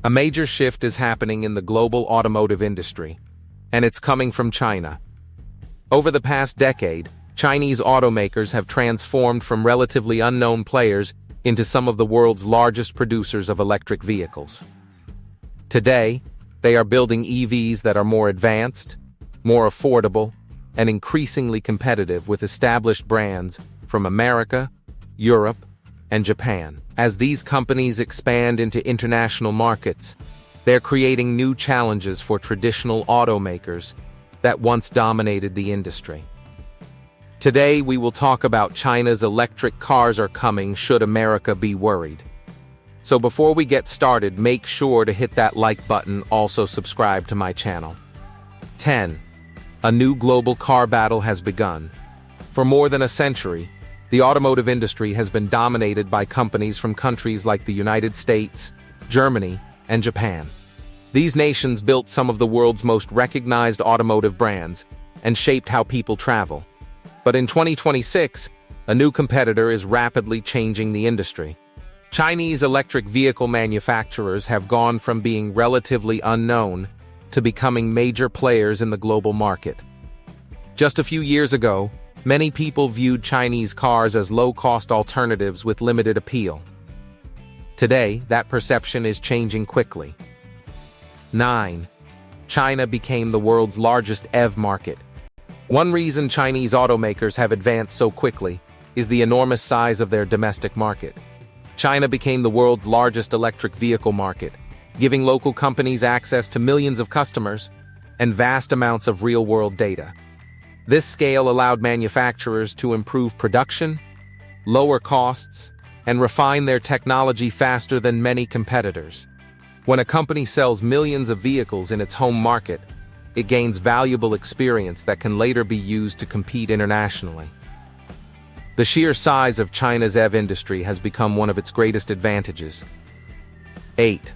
A major shift is happening in the global automotive industry, and it's coming from China. Over the past decade, Chinese automakers have transformed from relatively unknown players into some of the world's largest producers of electric vehicles. Today, they are building EVs that are more advanced, more affordable, and increasingly competitive with established brands from America, Europe, and Japan. As these companies expand into international markets, they're creating new challenges for traditional automakers that once dominated the industry. Today, we will talk about China's electric cars are coming should America be worried. So before we get started, make sure to hit that like button, also subscribe to my channel. 10. A new global car battle has begun. For more than a century, the automotive industry has been dominated by companies from countries like the United States, Germany, and Japan. These nations built some of the world's most recognized automotive brands and shaped how people travel. But in 2026, a new competitor is rapidly changing the industry. Chinese electric vehicle manufacturers have gone from being relatively unknown to becoming major players in the global market. Just a few years ago, many people viewed Chinese cars as low-cost alternatives with limited appeal. Today, that perception is changing quickly. 9. China became the world's largest EV market. One reason Chinese automakers have advanced so quickly is the enormous size of their domestic market. China became the world's largest electric vehicle market, giving local companies access to millions of customers and vast amounts of real-world data. This scale allowed manufacturers to improve production, lower costs, and refine their technology faster than many competitors. When a company sells millions of vehicles in its home market, it gains valuable experience that can later be used to compete internationally. The sheer size of China's EV industry has become one of its greatest advantages. 8.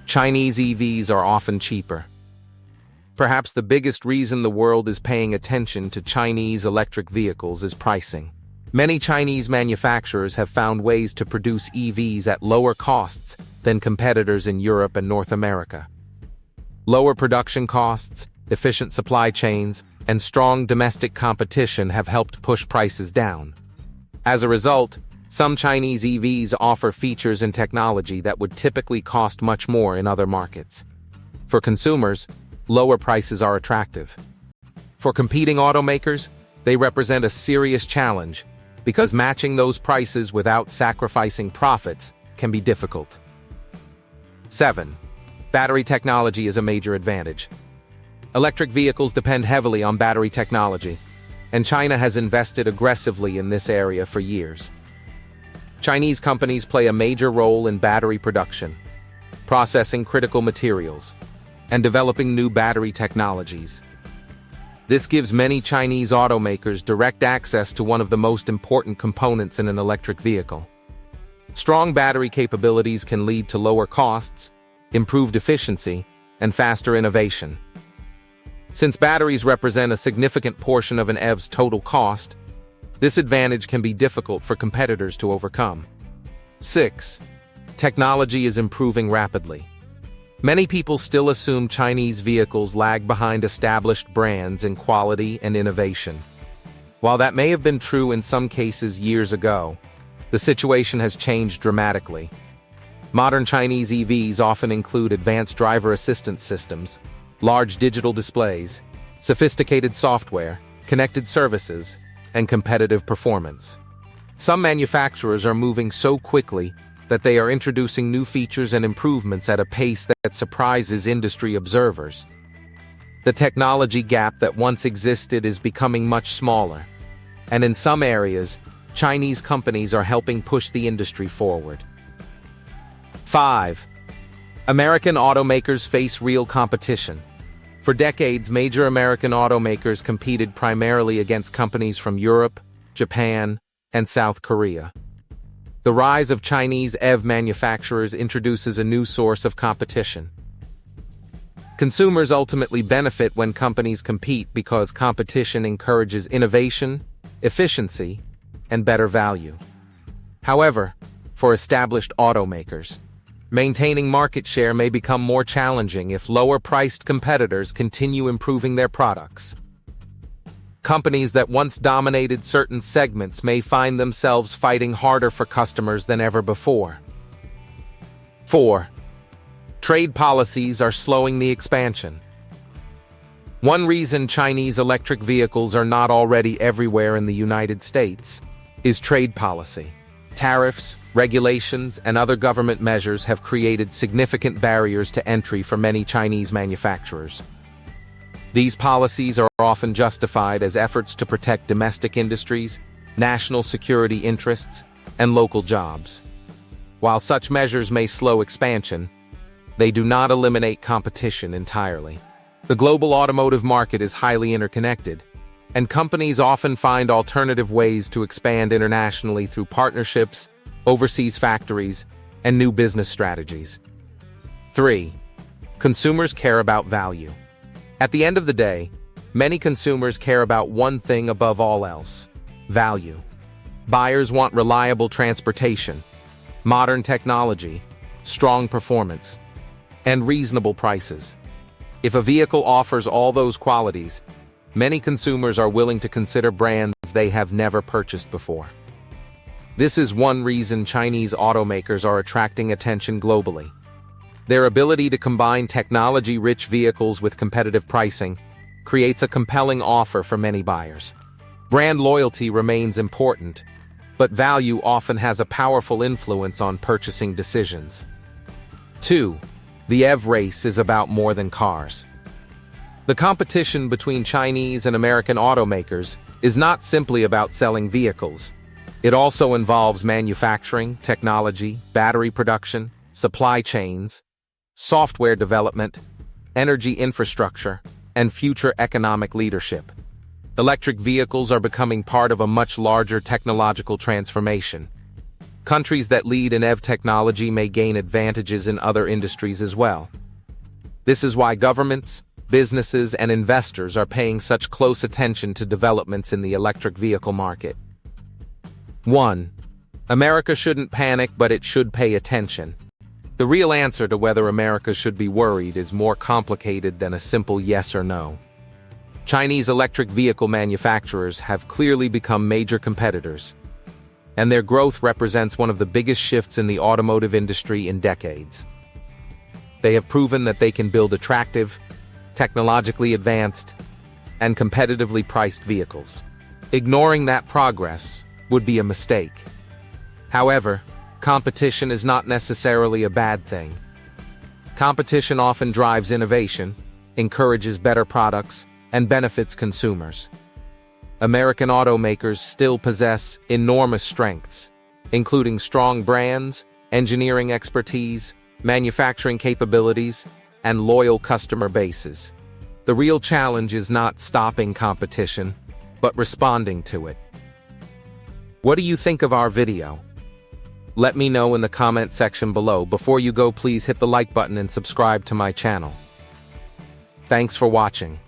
Chinese EVs are often cheaper. Perhaps the biggest reason the world is paying attention to Chinese electric vehicles is pricing. Many Chinese manufacturers have found ways to produce EVs at lower costs than competitors in Europe and North America. Lower production costs, efficient supply chains, and strong domestic competition have helped push prices down. As a result, some Chinese EVs offer features and technology that would typically cost much more in other markets. For consumers, lower prices are attractive. For competing automakers, they represent a serious challenge because matching those prices without sacrificing profits can be difficult. 7. Battery technology is a major advantage. Electric vehicles depend heavily on battery technology, and China has invested aggressively in this area for years. Chinese companies play a major role in battery production, processing critical materials, and developing new battery technologies. This gives many Chinese automakers direct access to one of the most important components in an electric vehicle. Strong battery capabilities can lead to lower costs, improved efficiency, and faster innovation. Since batteries represent a significant portion of an EV's total cost, this advantage can be difficult for competitors to overcome. 6. Technology is improving rapidly. Many people still assume Chinese vehicles lag behind established brands in quality and innovation. While that may have been true in some cases years ago, the situation has changed dramatically. Modern Chinese EVs often include advanced driver assistance systems, large digital displays, sophisticated software, connected services, and competitive performance. Some manufacturers are moving so quickly that they are introducing new features and improvements at a pace that surprises industry observers. The technology gap that once existed is becoming much smaller, and in some areas, Chinese companies are helping push the industry forward. 5. American automakers face real competition. For decades, major American automakers competed primarily against companies from Europe, Japan, and South Korea. The rise of Chinese EV manufacturers introduces a new source of competition. Consumers ultimately benefit when companies compete because competition encourages innovation, efficiency, and better value. However, for established automakers, Maintaining market share may become more challenging if lower-priced competitors continue improving their products. Companies that once dominated certain segments may find themselves fighting harder for customers than ever before. 4. Trade policies are slowing the expansion. One reason Chinese electric vehicles are not already everywhere in the United States is trade policy. Tariffs, regulations, and other government measures have created significant barriers to entry for many Chinese manufacturers. These policies are often justified as efforts to protect domestic industries, national security interests, and local jobs. While such measures may slow expansion, they do not eliminate competition entirely. The global automotive market is highly interconnected, and companies often find alternative ways to expand internationally through partnerships, overseas factories, and new business strategies. 3. Consumers care about value. At the end of the day, many consumers care about one thing above all else: value. Buyers want reliable transportation, modern technology, strong performance, and reasonable prices. If a vehicle offers all those qualities, many consumers are willing to consider brands they have never purchased before. This is one reason Chinese automakers are attracting attention globally. Their ability to combine technology-rich vehicles with competitive pricing creates a compelling offer for many buyers. Brand loyalty remains important, but value often has a powerful influence on purchasing decisions. 2. The EV race is about more than cars. The competition between Chinese and American automakers is not simply about selling vehicles. It also involves manufacturing, technology, battery production, supply chains, software development, energy infrastructure, and future economic leadership. Electric vehicles are becoming part of a much larger technological transformation. Countries that lead in EV technology may gain advantages in other industries as well. This is why governments, businesses, and investors are paying such close attention to developments in the electric vehicle market. 1. America shouldn't panic, but it should pay attention. The real answer to whether America should be worried is more complicated than a simple yes or no. Chinese electric vehicle manufacturers have clearly become major competitors, and their growth represents one of the biggest shifts in the automotive industry in decades. They have proven that they can build attractive, technologically advanced, and competitively priced vehicles. Ignoring that progress would be a mistake. However, competition is not necessarily a bad thing. Competition often drives innovation, encourages better products, and benefits consumers. American automakers still possess enormous strengths, including strong brands, engineering expertise, manufacturing capabilities, and loyal customer bases. The real challenge is not stopping competition, but responding to it. What do you think of our video? Let me know in the comment section below. Before you go, please hit the like button and subscribe to my channel. Thanks for watching.